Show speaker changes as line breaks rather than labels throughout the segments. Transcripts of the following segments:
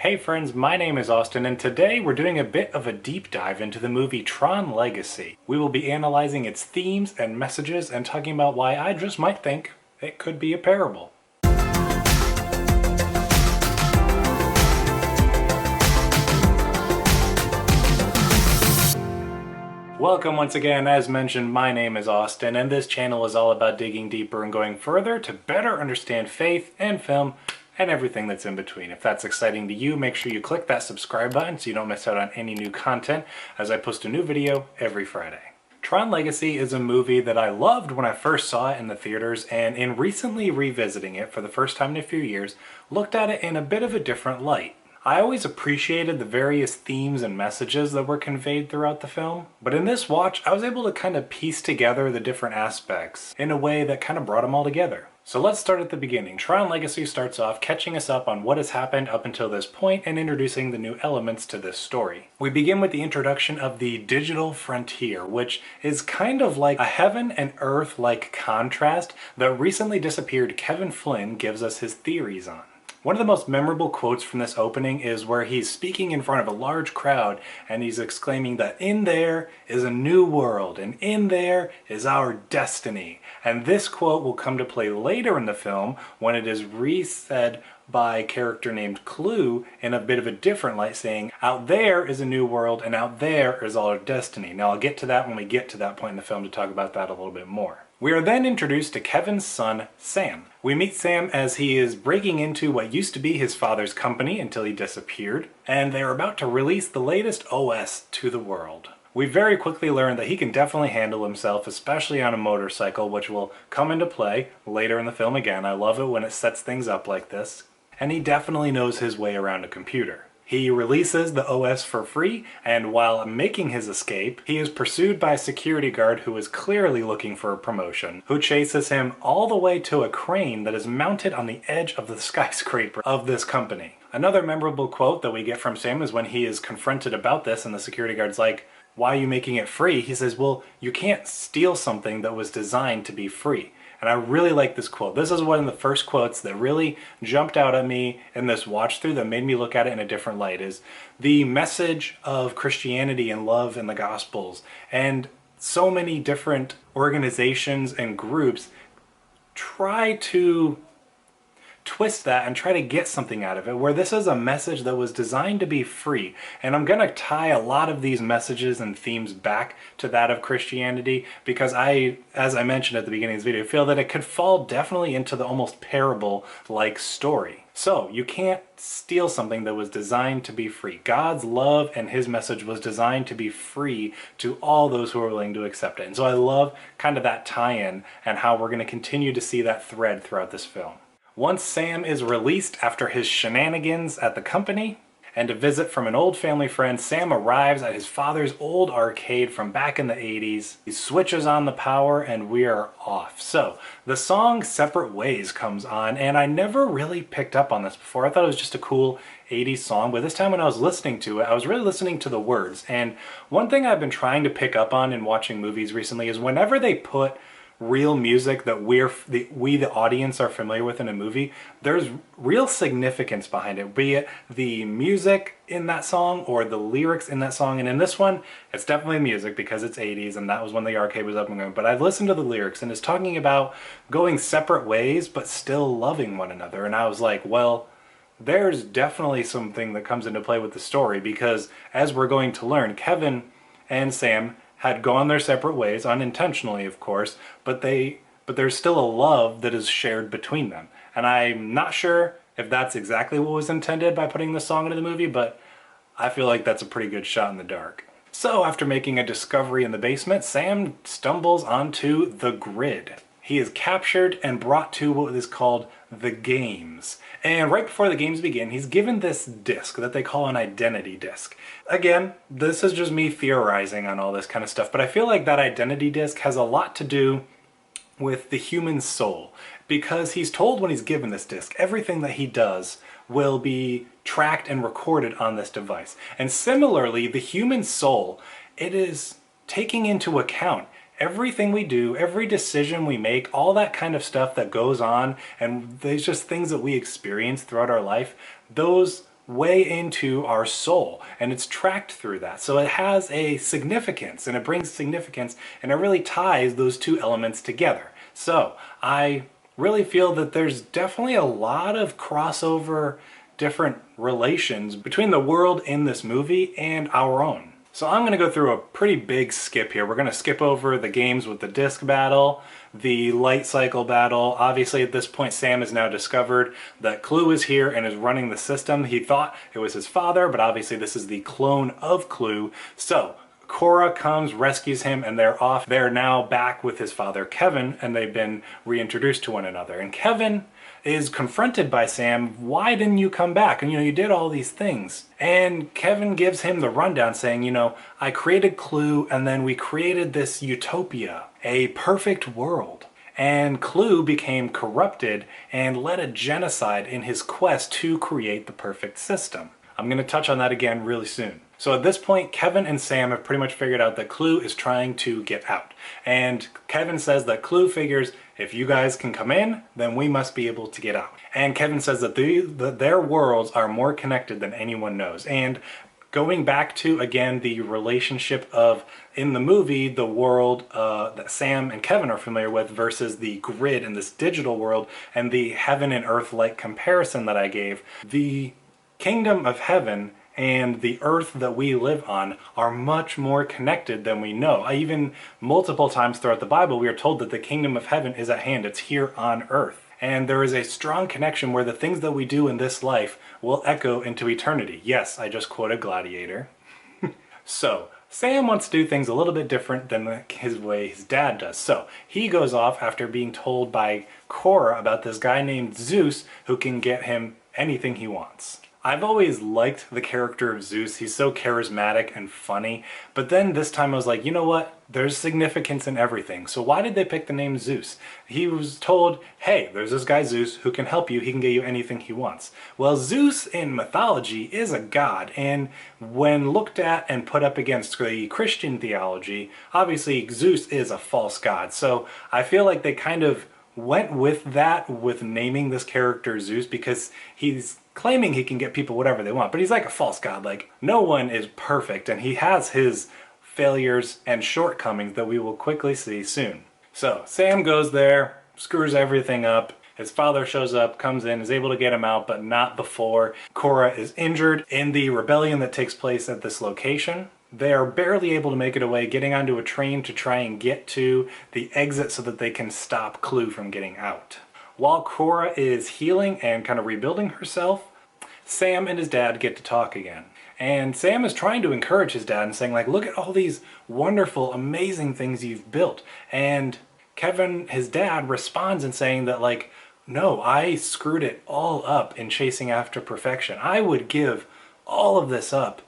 Hey friends, my name is Austin and today we're doing a bit of a deep dive into the movie Tron Legacy. We will be analyzing its themes and messages and talking about why I just might think it could be a parable. Welcome once again. As mentioned, my name is Austin and this channel is all about digging deeper and going further to better understand faith and film and everything that's in between. If that's exciting to you, make sure you click that subscribe button so you don't miss out on any new content as I post a new video every Friday. Tron Legacy is a movie that I loved when I first saw it in the theaters, and in recently revisiting it for the first time in a few years, looked at it in a bit of a different light. I always appreciated the various themes and messages that were conveyed throughout the film, but in this watch I was able to kind of piece together the different aspects in a way that kind of brought them all together. So let's start at the beginning. Tron Legacy starts off catching us up on what has happened up until this point and introducing the new elements to this story. We begin with the introduction of the digital frontier, which is kind of like a heaven and earth-like contrast that recently disappeared Kevin Flynn gives us his theories on. One of the most memorable quotes from this opening is where he's speaking in front of a large crowd and he's exclaiming that in there is a new world and in there is our destiny. And this quote will come to play later in the film when it is re-said by a character named Clue in a bit of a different light, saying out there is a new world and out there is our destiny. Now I'll get to that when we get to that point in the film to talk about that a little bit more. We are then introduced to Kevin's son, Sam. We meet Sam as he is breaking into what used to be his father's company until he disappeared, and they are about to release the latest OS to the world. We very quickly learn that he can definitely handle himself, especially on a motorcycle, which will come into play later in the film again. I love it when it sets things up like this. And he definitely knows his way around a computer. He releases the OS for free, and while making his escape, he is pursued by a security guard who is clearly looking for a promotion, who chases him all the way to a crane that is mounted on the edge of the skyscraper of this company. Another memorable quote that we get from Sam is when he is confronted about this and the security guard's like, "Why are you making it free?" He says, "Well, you can't steal something that was designed to be free." And I really like this quote. This is one of the first quotes that really jumped out at me in this watch through that made me look at it in a different light, is the message of Christianity and love in the Gospels. And so many different organizations and groups try to twist that and try to get something out of it, where this is a message that was designed to be free. And I'm going to tie a lot of these messages and themes back to that of Christianity because as I mentioned at the beginning of this video, feel that it could fall definitely into the almost parable-like story. So you can't steal something that was designed to be free. God's love and his message was designed to be free to all those who are willing to accept it. And so I love kind of that tie-in and how we're going to continue to see that thread throughout this film. Once Sam is released after his shenanigans at the company and a visit from an old family friend, Sam arrives at his father's old arcade from back in the 80s. He switches on the power and we are off. So the song Separate Ways comes on, and I never really picked up on this before. I thought it was just a cool 80s song, but this time when I was listening to it, I was really listening to the words. And one thing I've been trying to pick up on in watching movies recently is whenever they put real music that we the audience are familiar with in a movie, there's real significance behind it, be it the music in that song or the lyrics in that song. And in this one, it's definitely music because it's 80s and that was when the arcade was up and going. But I've listened to the lyrics and it's talking about going separate ways but still loving one another. And I was like, well, there's definitely something that comes into play with the story, because as we're going to learn, Kevin and Sam had gone their separate ways, unintentionally of course, but there's still a love that is shared between them. And I'm not sure if that's exactly what was intended by putting this song into the movie, but I feel like that's a pretty good shot in the dark. So after making a discovery in the basement, Sam stumbles onto the grid. He is captured and brought to what is called the games. And right before the games begin, he's given this disc that they call an identity disc. Again, this is just me theorizing on all this kind of stuff, but I feel like that identity disc has a lot to do with the human soul, because he's told when he's given this disc, everything that he does will be tracked and recorded on this device. And similarly, the human soul, it is taking into account everything we do, every decision we make, all that kind of stuff that goes on, and there's just things that we experience throughout our life, those way into our soul, and it's tracked through that. So it has a significance, and it brings significance, and it really ties those two elements together. So I really feel that there's definitely a lot of crossover, different relations between the world in this movie and our own. So I'm going to go through a pretty big skip here. We're going to skip over the games with the disc battle, the light cycle battle. Obviously at this point Sam has now discovered that Clu is here and is running the system. He thought it was his father, but obviously this is the clone of Clu. So Cora comes, rescues him, and they're off. They're now back with his father Kevin, and they've been reintroduced to one another. And Kevin is confronted by Sam. Why didn't you come back? And you did all these things. And Kevin gives him the rundown saying, I created Clu, and then we created this utopia, a perfect world. And Clu became corrupted and led a genocide in his quest to create the perfect system. I'm going to touch on that again really soon. So at this point, Kevin and Sam have pretty much figured out that Clu is trying to get out. And Kevin says that Clu figures, if you guys can come in, then we must be able to get out. And Kevin says that their worlds are more connected than anyone knows. And going back to, again, the relationship of, in the movie, the world that Sam and Kevin are familiar with versus the grid in this digital world, and the heaven and earth-like comparison that I gave, the kingdom of heaven and the earth that we live on are much more connected than we know. Even multiple times throughout the Bible, we are told that the kingdom of heaven is at hand. It's here on earth. And there is a strong connection where the things that we do in this life will echo into eternity. Yes, I just quoted Gladiator. So, Sam wants to do things a little bit different than his way his dad does. So, he goes off after being told by Cora about this guy named Zeus who can get him anything he wants. I've always liked the character of Zeus. He's so charismatic and funny. But then this time I was like, you know what? There's significance in everything. So why did they pick the name Zeus? He was told, hey, there's this guy Zeus who can help you. He can get you anything he wants. Well, Zeus in mythology is a god. And when looked at and put up against the Christian theology, obviously Zeus is a false god. So I feel like they kind of went with that with naming this character Zeus because he's claiming he can get people whatever they want, but he's like a false god. Like, no one is perfect, and he has his failures and shortcomings that we will quickly see soon. So Sam goes there, screws everything up. His father shows up, comes in, is able to get him out, but not before Cora is injured in the rebellion that takes place at this location. They are barely able to make it away, getting onto a train to try and get to the exit so that they can stop Clu from getting out. While Cora is healing and kind of rebuilding herself, Sam and his dad get to talk again. And Sam is trying to encourage his dad and saying, like, look at all these wonderful, amazing things you've built. And Kevin, his dad, responds in saying that, like, no, I screwed it all up in chasing after perfection. I would give all of this up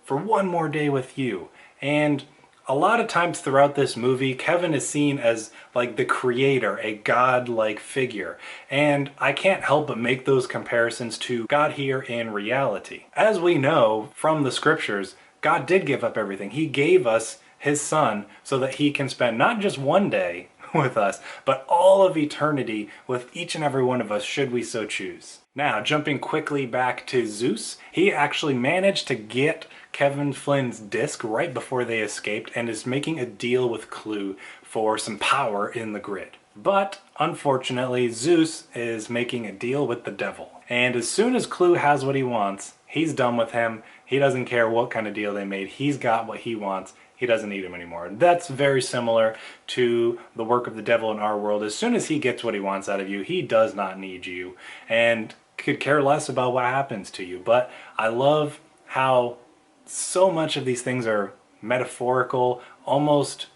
for one more day with you. And a lot of times throughout this movie, Kevin is seen as like the creator, a god-like figure. And I can't help but make those comparisons to God here in reality. As we know from the scriptures, God did give up everything. He gave us his son so that he can spend not just one day with us, but all of eternity with each and every one of us should we so choose. Now, jumping quickly back to Zeus, he actually managed to get Kevin Flynn's disc right before they escaped and is making a deal with Clu for some power in the grid. But, unfortunately, Zeus is making a deal with the devil. And as soon as Clu has what he wants, he's done with him. He doesn't care what kind of deal they made. He's got what he wants. He doesn't need him anymore. That's very similar to the work of the devil in our world. As soon as he gets what he wants out of you, he does not need you and could care less about what happens to you. But I love how so much of these things are metaphorical, almost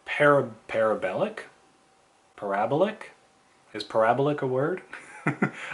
parabolic? Is parabolic a word?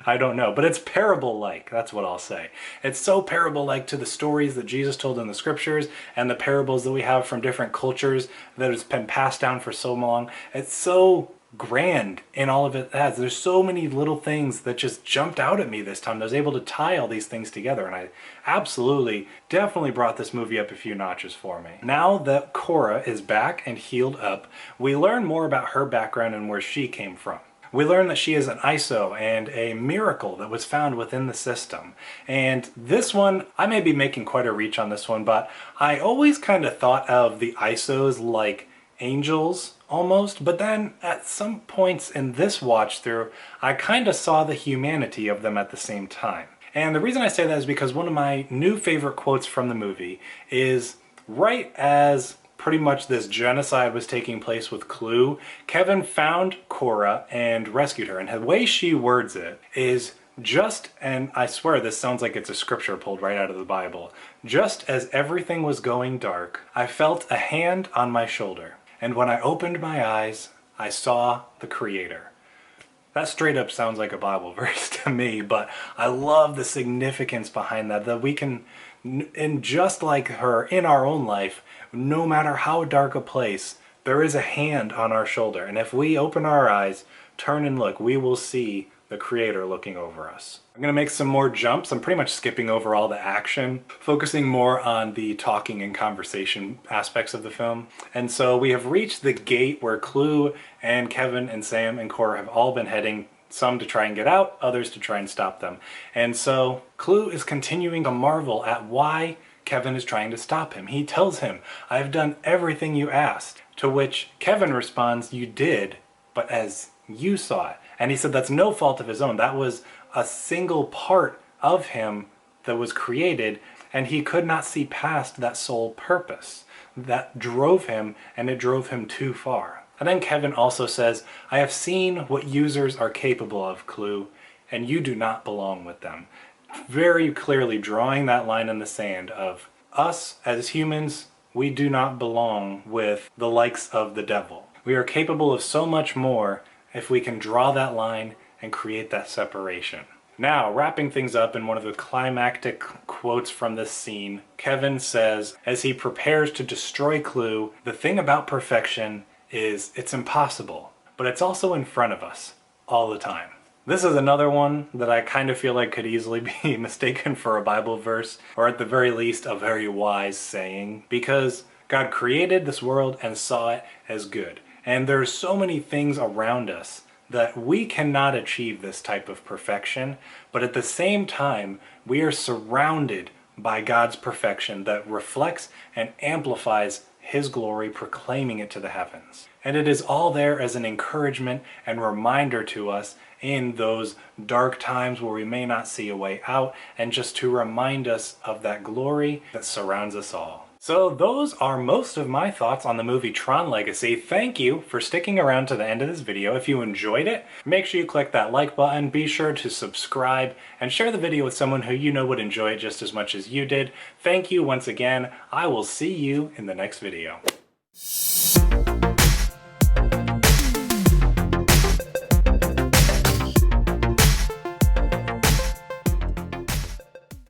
I don't know, but it's parable-like, that's what I'll say. It's so parable-like to the stories that Jesus told in the scriptures and the parables that we have from different cultures that has been passed down for so long. It's so grand in all of it has. There's so many little things that just jumped out at me this time. I was able to tie all these things together, and I absolutely, definitely brought this movie up a few notches for me. Now that Cora is back and healed up, we learn more about her background and where she came from. We learn that she is an ISO and a miracle that was found within the system. And this one, I may be making quite a reach on this one, but I always kind of thought of the ISOs like angels almost, but then at some points in this watch through, I kind of saw the humanity of them at the same time. And the reason I say that is because one of my new favorite quotes from the movie is right as pretty much this genocide was taking place with Clue, Kevin found Cora and rescued her. And the way she words it is just, and I swear this sounds like it's a scripture pulled right out of the Bible, just as everything was going dark, I felt a hand on my shoulder. And when I opened my eyes, I saw the Creator. That straight up sounds like a Bible verse to me, but I love the significance behind that we can, and just like her in our own life, no matter how dark a place, there is a hand on our shoulder. And if we open our eyes, turn and look, we will see the Creator looking over us. I'm going to make some more jumps. I'm pretty much skipping over all the action, focusing more on the talking and conversation aspects of the film. And so we have reached the gate where Clue and Kevin and Sam and Cora have all been heading, some to try and get out, others to try and stop them. And so Clue is continuing to marvel at why Kevin is trying to stop him. He tells him, "I've done everything you asked." To which Kevin responds, "You did, but as you saw it." And he said that's no fault of his own. That was a single part of him that was created, and he could not see past that sole purpose. That drove him, and it drove him too far. And then Kevin also says, "I have seen what users are capable of, Clue, and you do not belong with them." Very clearly drawing that line in the sand of us as humans, we do not belong with the likes of the devil. We are capable of so much more if we can draw that line and create that separation. Now, wrapping things up in one of the climactic quotes from this scene, Kevin says, as he prepares to destroy Clue, "The thing about perfection is it's impossible, but it's also in front of us all the time." This is another one that I kind of feel like could easily be mistaken for a Bible verse, or at the very least a very wise saying, because God created this world and saw it as good. And there's so many things around us that we cannot achieve this type of perfection, but at the same time, we are surrounded by God's perfection that reflects and amplifies His glory, proclaiming it to the heavens. And it is all there as an encouragement and reminder to us in those dark times where we may not see a way out, and just to remind us of that glory that surrounds us all. So those are most of my thoughts on the movie Tron Legacy. Thank you for sticking around to the end of this video. If you enjoyed it, make sure you click that like button, be sure to subscribe, and share the video with someone who you know would enjoy it just as much as you did. Thank you once again. I will see you in the next video.